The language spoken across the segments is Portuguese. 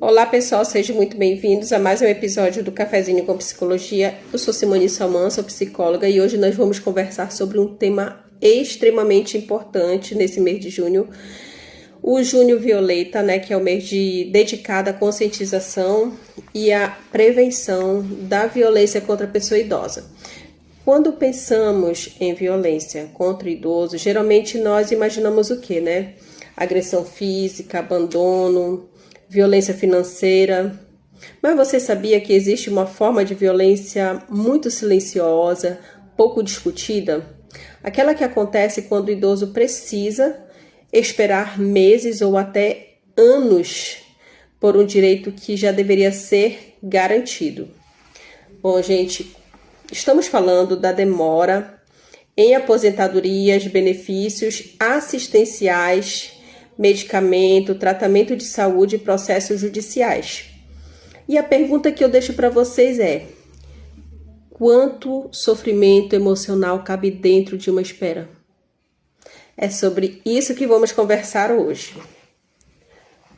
Olá pessoal, sejam muito bem-vindos a mais um episódio do Cafezinho com Psicologia. Eu sou Simone Salman, sou psicóloga e hoje nós vamos conversar sobre um tema extremamente importante nesse mês de junho. O Junho Violeta, que é o mês dedicado à conscientização e à prevenção da violência contra a pessoa idosa. Quando pensamos em violência contra o idoso, geralmente nós imaginamos o quê, Agressão física, abandono, violência financeira. Mas você sabia que existe uma forma de violência muito silenciosa, pouco discutida? Aquela que acontece quando o idoso precisa esperar meses ou até anos por um direito que já deveria ser garantido. Bom, gente, estamos falando da demora em aposentadorias, benefícios assistenciais, medicamento, tratamento de saúde e processos judiciais. E a pergunta que eu deixo para vocês é: quanto sofrimento emocional cabe dentro de uma espera? É sobre isso que vamos conversar hoje.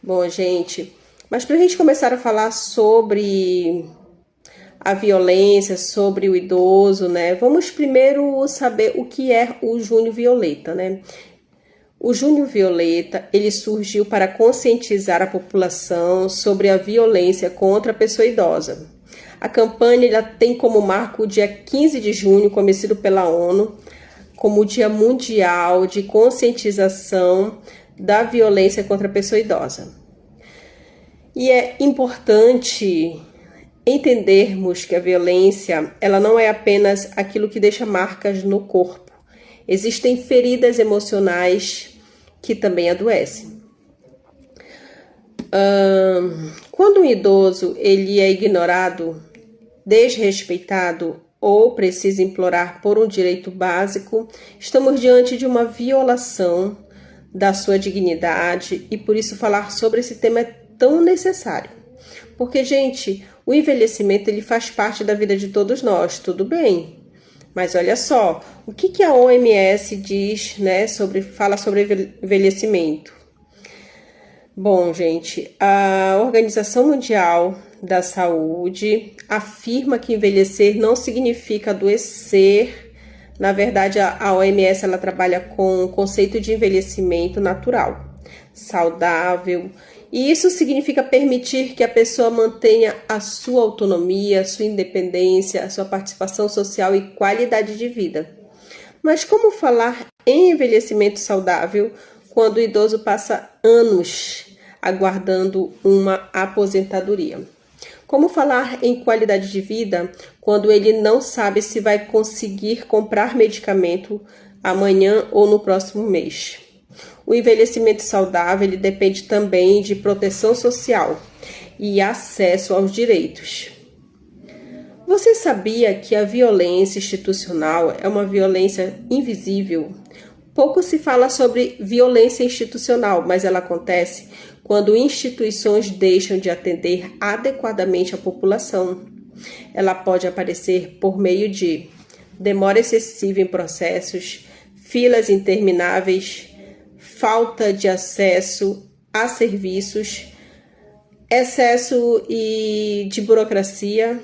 Bom, gente, mas para a gente começar a falar sobre a violência, sobre o idoso, vamos primeiro saber o que é o Junho Violeta, O Junho Violeta, ele surgiu para conscientizar a população sobre a violência contra a pessoa idosa. A campanha ela tem como marco o dia 15 de junho, conhecido pela ONU, como o Dia Mundial de Conscientização da Violência contra a Pessoa Idosa. E é importante entendermos que a violência ela não é apenas aquilo que deixa marcas no corpo. Existem feridas emocionais que também adoecem. Quando um idoso ele é ignorado, desrespeitado ou precisa implorar por um direito básico, estamos diante de uma violação da sua dignidade e por isso falar sobre esse tema é tão necessário. Porque, gente, o envelhecimento ele faz parte da vida de todos nós, tudo bem. Mas olha só, o que a OMS diz, fala sobre envelhecimento? Bom, gente, a Organização Mundial da Saúde afirma que envelhecer não significa adoecer. Na verdade, a OMS ela trabalha com o conceito de envelhecimento natural, saudável. E isso significa permitir que a pessoa mantenha a sua autonomia, a sua independência, a sua participação social e qualidade de vida. Mas como falar em envelhecimento saudável quando o idoso passa anos aguardando uma aposentadoria? Como falar em qualidade de vida quando ele não sabe se vai conseguir comprar medicamento amanhã ou no próximo mês? O envelhecimento saudável ele depende também de proteção social e acesso aos direitos. Você sabia que a violência institucional é uma violência invisível? Pouco se fala sobre violência institucional, mas ela acontece quando instituições deixam de atender adequadamente a população. Ela pode aparecer por meio de demora excessiva em processos, filas intermináveis, falta de acesso a serviços, excesso de burocracia,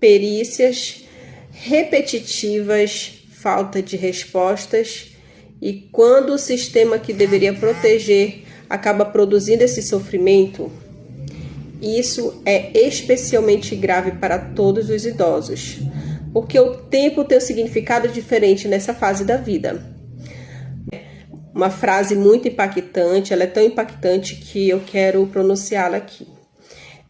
perícias repetitivas, falta de respostas, e quando o sistema que deveria proteger acaba produzindo esse sofrimento, isso é especialmente grave para todos os idosos, porque o tempo tem um significado diferente nessa fase da vida. Uma frase muito impactante, ela é tão impactante que eu quero pronunciá-la aqui.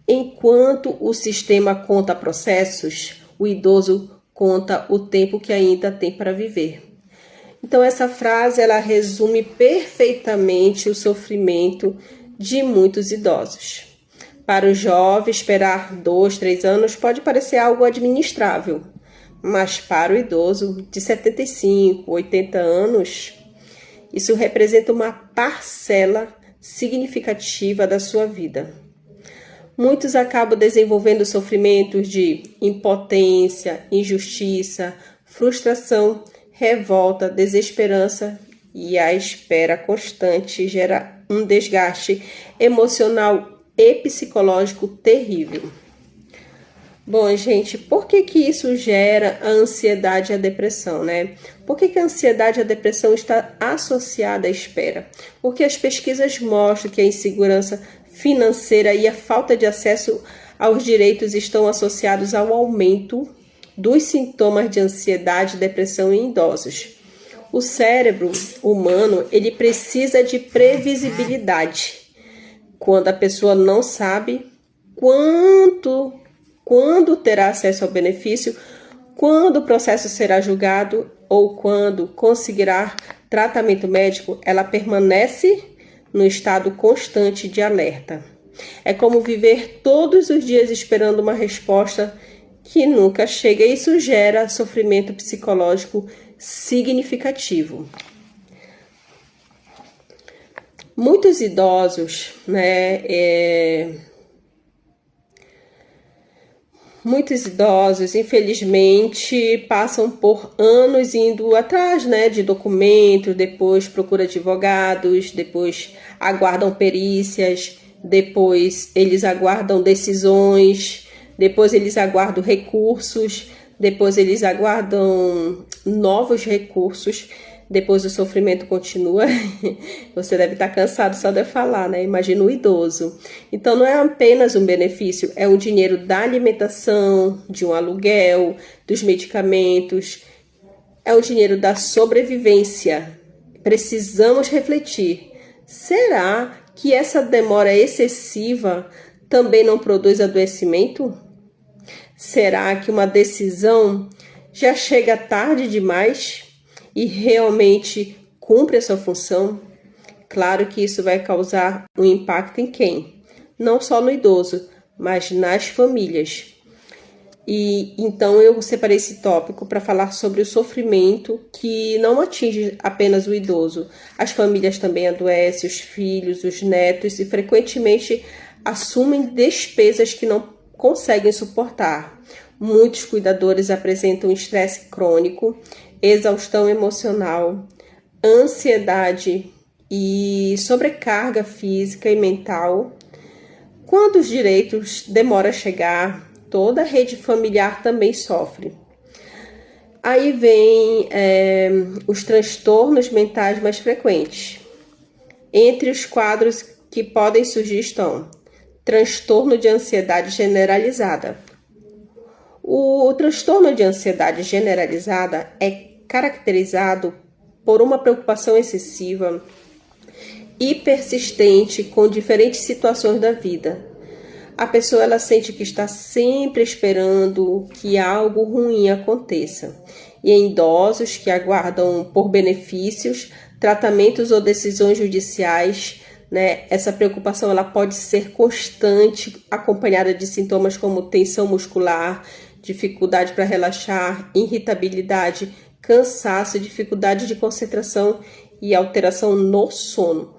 Enquanto o sistema conta processos, o idoso conta o tempo que ainda tem para viver. Então essa frase ela resume perfeitamente o sofrimento de muitos idosos. Para o jovem, esperar 2, 3 anos pode parecer algo administrável, mas para o idoso de 75, 80 anos, isso representa uma parcela significativa da sua vida. Muitos acabam desenvolvendo sofrimentos de impotência, injustiça, frustração, revolta, desesperança e a espera constante gera um desgaste emocional e psicológico terrível. Bom, gente, por que isso gera a ansiedade e a depressão, né? Por que a ansiedade e a depressão está associada à espera? Porque as pesquisas mostram que a insegurança financeira e a falta de acesso aos direitos estão associados ao aumento dos sintomas de ansiedade e depressão em idosos. O cérebro humano, ele precisa de previsibilidade. Quando a pessoa não sabe quando terá acesso ao benefício, quando o processo será julgado ou quando conseguirá tratamento médico, ela permanece no estado constante de alerta. É como viver todos os dias esperando uma resposta que nunca chega, e isso gera sofrimento psicológico significativo. Muitos idosos, infelizmente, passam por anos indo atrás, de documentos, depois procuram advogados, depois aguardam perícias, depois eles aguardam decisões, depois eles aguardam recursos, depois eles aguardam novos recursos. Depois o sofrimento continua. Você deve estar cansado só de falar, né? Imagina o idoso. Então não é apenas um benefício, é o dinheiro da alimentação, de um aluguel, dos medicamentos, é o dinheiro da sobrevivência. Precisamos refletir. Será que essa demora excessiva também não produz adoecimento? Será que uma decisão já chega tarde demais e realmente cumpre a sua função? Claro que isso vai causar um impacto em quem? Não só no idoso, mas nas famílias. E então eu separei esse tópico para falar sobre o sofrimento que não atinge apenas o idoso. As famílias também adoecem, os filhos, os netos, e frequentemente assumem despesas que não conseguem suportar. Muitos cuidadores apresentam estresse crônico, exaustão emocional, ansiedade e sobrecarga física e mental. Quando os direitos demoram a chegar, toda a rede familiar também sofre. Aí vem os transtornos mentais mais frequentes. Entre os quadros que podem surgir estão transtorno de ansiedade generalizada. O transtorno de ansiedade generalizada é caracterizado por uma preocupação excessiva e persistente com diferentes situações da vida. A pessoa ela sente que está sempre esperando que algo ruim aconteça. E em idosos que aguardam por benefícios, tratamentos ou decisões judiciais, essa preocupação ela pode ser constante, acompanhada de sintomas como tensão muscular, dificuldade para relaxar, irritabilidade, cansaço, dificuldade de concentração e alteração no sono.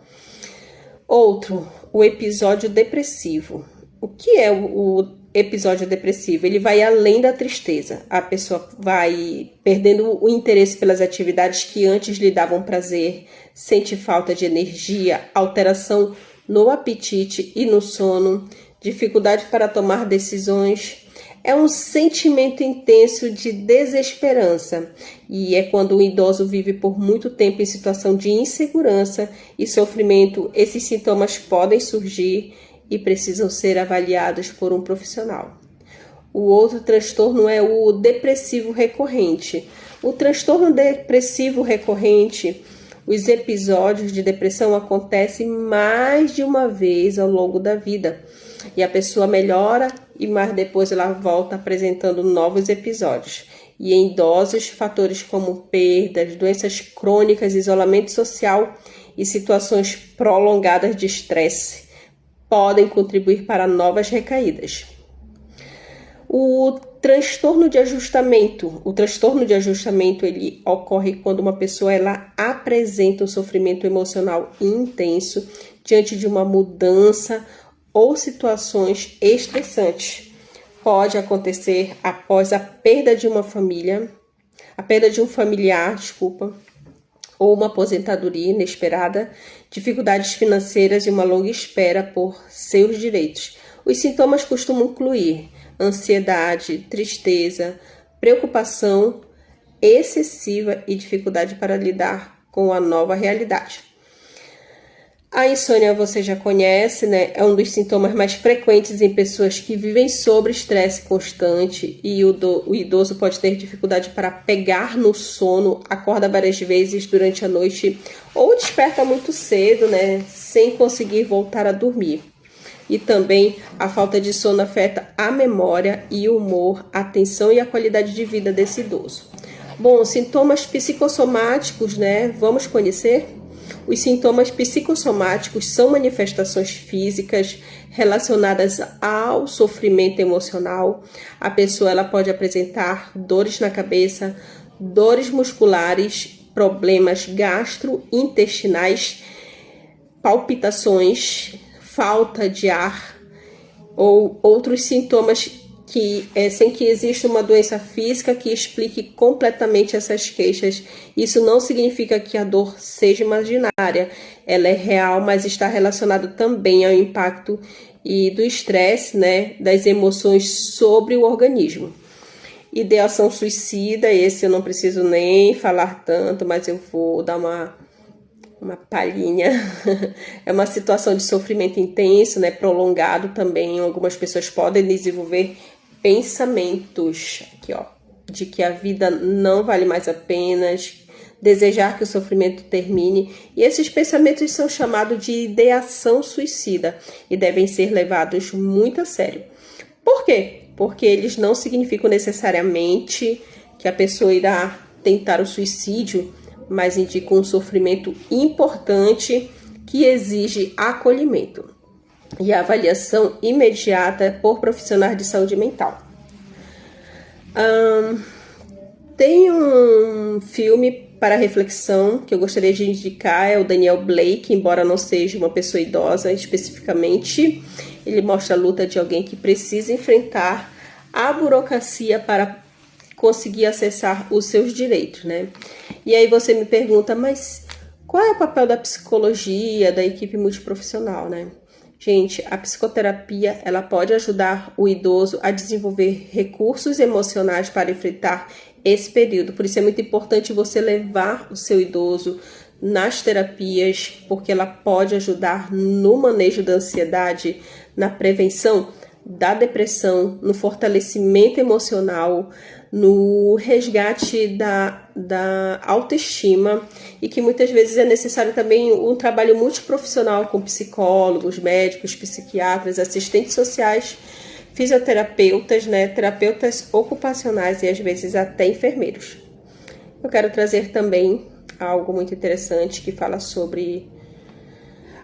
Outro, o episódio depressivo. O que é o episódio depressivo? Ele vai além da tristeza. A pessoa vai perdendo o interesse pelas atividades que antes lhe davam prazer, sente falta de energia, alteração no apetite e no sono, dificuldade para tomar decisões. É um sentimento intenso de desesperança e é quando o idoso vive por muito tempo em situação de insegurança e sofrimento. Esses sintomas podem surgir e precisam ser avaliados por um profissional. O outro transtorno é o depressivo recorrente. O transtorno depressivo recorrente, os episódios de depressão acontecem mais de uma vez ao longo da vida. E a pessoa melhora, mas depois ela volta apresentando novos episódios. E em idosos, fatores como perdas, doenças crônicas, isolamento social e situações prolongadas de estresse podem contribuir para novas recaídas. O transtorno de ajustamento. O transtorno de ajustamento ele ocorre quando uma pessoa ela apresenta um sofrimento emocional intenso diante de uma mudança ou situações estressantes. Pode acontecer após a perda de uma família, a perda de um familiar, ou uma aposentadoria inesperada, dificuldades financeiras e uma longa espera por seus direitos. Os sintomas costumam incluir ansiedade, tristeza, preocupação excessiva e dificuldade para lidar com a nova realidade. A insônia você já conhece, né? É um dos sintomas mais frequentes em pessoas que vivem sob estresse constante e o idoso pode ter dificuldade para pegar no sono, acorda várias vezes durante a noite ou desperta muito cedo, né? Sem conseguir voltar a dormir. E também a falta de sono afeta a memória e o humor, a atenção e a qualidade de vida desse idoso. Bom, sintomas psicossomáticos, né? Vamos conhecer? Os sintomas psicossomáticos são manifestações físicas relacionadas ao sofrimento emocional. A pessoa ela pode apresentar dores na cabeça, dores musculares, problemas gastrointestinais, palpitações, falta de ar ou outros sintomas sem que exista uma doença física que explique completamente essas queixas. Isso não significa que a dor seja imaginária, ela é real, mas está relacionado também ao impacto e do estresse, né, das emoções sobre o organismo. Ideação suicida, esse eu não preciso nem falar tanto, mas eu vou dar uma palhinha. É uma situação de sofrimento intenso, né, prolongado também. Algumas pessoas podem desenvolver pensamentos aqui, ó, de que a vida não vale mais a pena, desejar que o sofrimento termine. E esses pensamentos são chamados de ideação suicida e devem ser levados muito a sério. Por quê? Porque eles não significam necessariamente que a pessoa irá tentar o suicídio, mas indicam um sofrimento importante que exige acolhimento e avaliação imediata por profissionais de saúde mental. Tem um filme para reflexão que eu gostaria de indicar, é o Daniel Blake, embora não seja uma pessoa idosa especificamente. Ele mostra a luta de alguém que precisa enfrentar a burocracia para conseguir acessar os seus direitos, né? E aí você me pergunta, mas qual é o papel da psicologia, da equipe multiprofissional, né? Gente, a psicoterapia, ela pode ajudar o idoso a desenvolver recursos emocionais para enfrentar esse período. Por isso é muito importante você levar o seu idoso nas terapias, porque ela pode ajudar no manejo da ansiedade, na prevenção da depressão, no fortalecimento emocional, no resgate da autoestima, e que muitas vezes é necessário também um trabalho multiprofissional com psicólogos, médicos, psiquiatras, assistentes sociais, fisioterapeutas, né, terapeutas ocupacionais e às vezes até enfermeiros. Eu quero trazer também algo muito interessante que fala sobre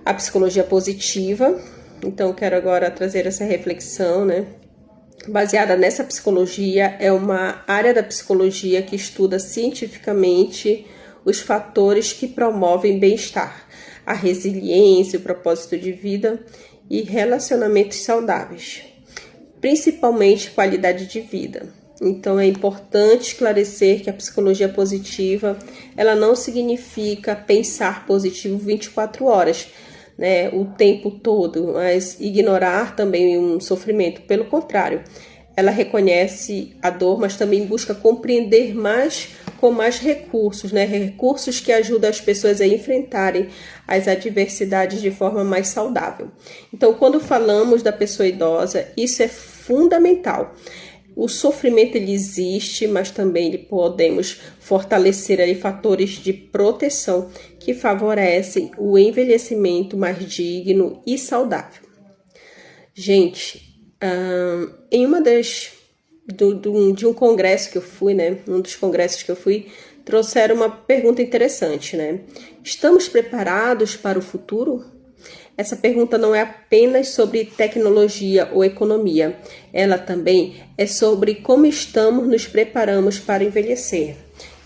a psicologia positiva. Então, eu quero agora trazer essa reflexão, né? Baseada nessa psicologia, é uma área da psicologia que estuda cientificamente os fatores que promovem bem-estar, a resiliência, o propósito de vida e relacionamentos saudáveis, principalmente qualidade de vida. Então, é importante esclarecer que a psicologia positiva, ela não significa pensar positivo 24 horas, né, o tempo todo, mas ignorar também um sofrimento. Pelo contrário, ela reconhece a dor, mas também busca compreender mais com mais recursos, né, recursos que ajudam as pessoas a enfrentarem as adversidades de forma mais saudável. Então, quando falamos da pessoa idosa, isso é fundamental. O sofrimento ele existe, mas também podemos fortalecer ali fatores de proteção que favorecem o envelhecimento mais digno e saudável. Gente, em uma de um congresso que eu fui, né? Um dos congressos que eu fui, trouxeram uma pergunta interessante, né? Estamos preparados para o futuro? Essa pergunta não é apenas sobre tecnologia ou economia, ela também é sobre como estamos nos preparamos para envelhecer.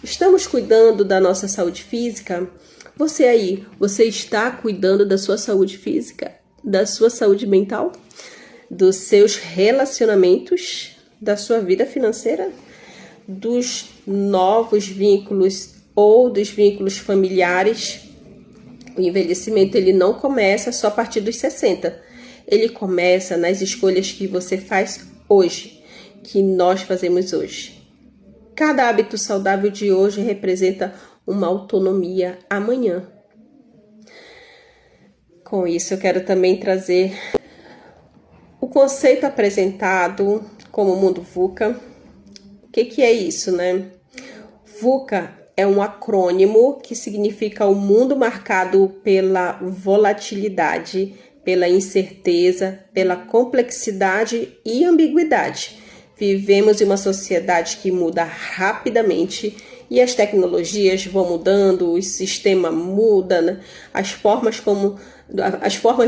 Estamos cuidando da nossa saúde física? Você aí, você está cuidando da sua saúde física, da sua saúde mental, dos seus relacionamentos, da sua vida financeira, dos novos vínculos ou dos vínculos familiares. O envelhecimento ele não começa só a partir dos 60. Ele começa nas escolhas que você faz hoje, que nós fazemos hoje. Cada hábito saudável de hoje representa uma autonomia amanhã. Com isso, eu quero também trazer o conceito apresentado como mundo VUCA. O que é isso, né? VUCA é um acrônimo que significa o mundo marcado pela volatilidade, pela incerteza, pela complexidade e ambiguidade. Vivemos em uma sociedade que muda rapidamente e as tecnologias vão mudando, o sistema muda, né? As formas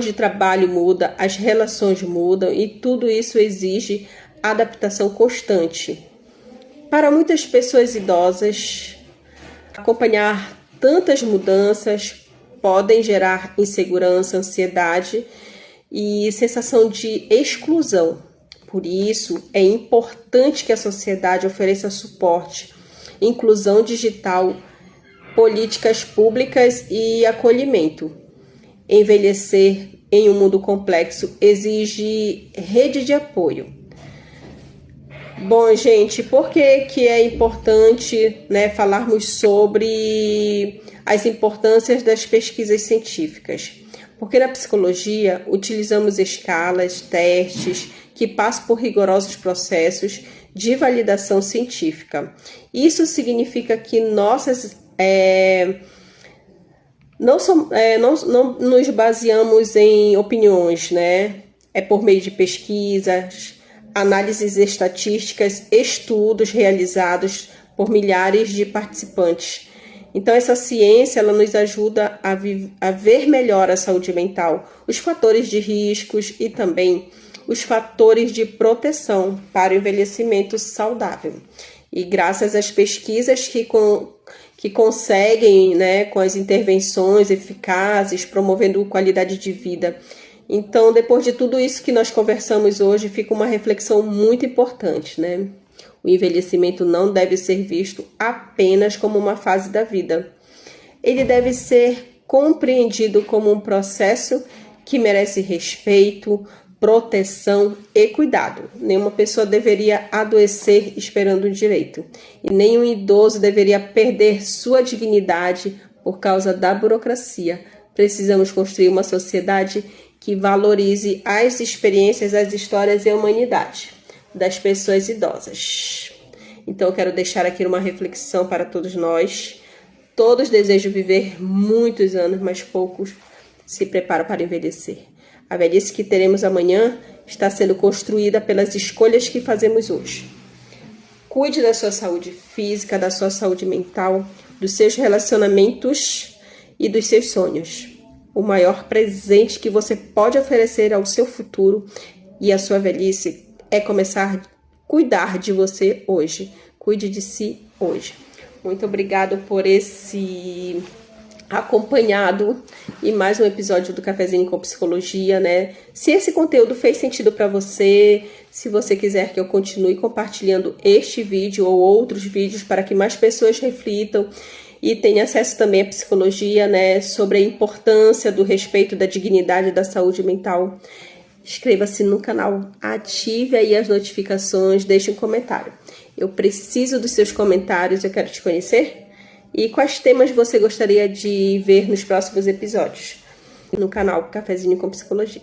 de trabalho mudam, as relações mudam e tudo isso exige adaptação constante. Para muitas pessoas idosas, acompanhar tantas mudanças podem gerar insegurança, ansiedade e sensação de exclusão. Por isso, é importante que a sociedade ofereça suporte, inclusão digital, políticas públicas e acolhimento. Envelhecer em um mundo complexo exige rede de apoio. Bom, gente, por que é importante, né, falarmos sobre as importâncias das pesquisas científicas? Porque na psicologia utilizamos escalas, testes que passam por rigorosos processos de validação científica. Isso significa que não nos baseamos em opiniões, né? É por meio de pesquisas, análises estatísticas, estudos realizados por milhares de participantes. Então, essa ciência ela nos ajuda a ver melhor a saúde mental, os fatores de riscos e também os fatores de proteção para o envelhecimento saudável. E graças às pesquisas que conseguem, né, com as intervenções eficazes, promovendo qualidade de vida. Então, depois de tudo isso que nós conversamos hoje, fica uma reflexão muito importante, né? O envelhecimento não deve ser visto apenas como uma fase da vida. Ele deve ser compreendido como um processo que merece respeito, proteção e cuidado. Nenhuma pessoa deveria adoecer esperando um direito. E nenhum idoso deveria perder sua dignidade por causa da burocracia. Precisamos construir uma sociedade que valorize as experiências, as histórias e a humanidade das pessoas idosas. Então, eu quero deixar aqui uma reflexão para todos nós. Todos desejam viver muitos anos, mas poucos se preparam para envelhecer. A velhice que teremos amanhã está sendo construída pelas escolhas que fazemos hoje. Cuide da sua saúde física, da sua saúde mental, dos seus relacionamentos e dos seus sonhos. O maior presente que você pode oferecer ao seu futuro e à sua velhice é começar a cuidar de você hoje. Cuide de si hoje. Muito obrigado por esse acompanhado e mais um episódio do Cafezinho com Psicologia, né? Se esse conteúdo fez sentido para você, se você quiser que eu continue compartilhando este vídeo ou outros vídeos para que mais pessoas reflitam e tenham acesso também à psicologia, né? Sobre a importância do respeito da dignidade e da saúde mental, inscreva-se no canal, ative aí as notificações, deixe um comentário. Eu preciso dos seus comentários, eu quero te conhecer. E quais temas você gostaria de ver nos próximos episódios? No canal Cafezinho com Psicologia.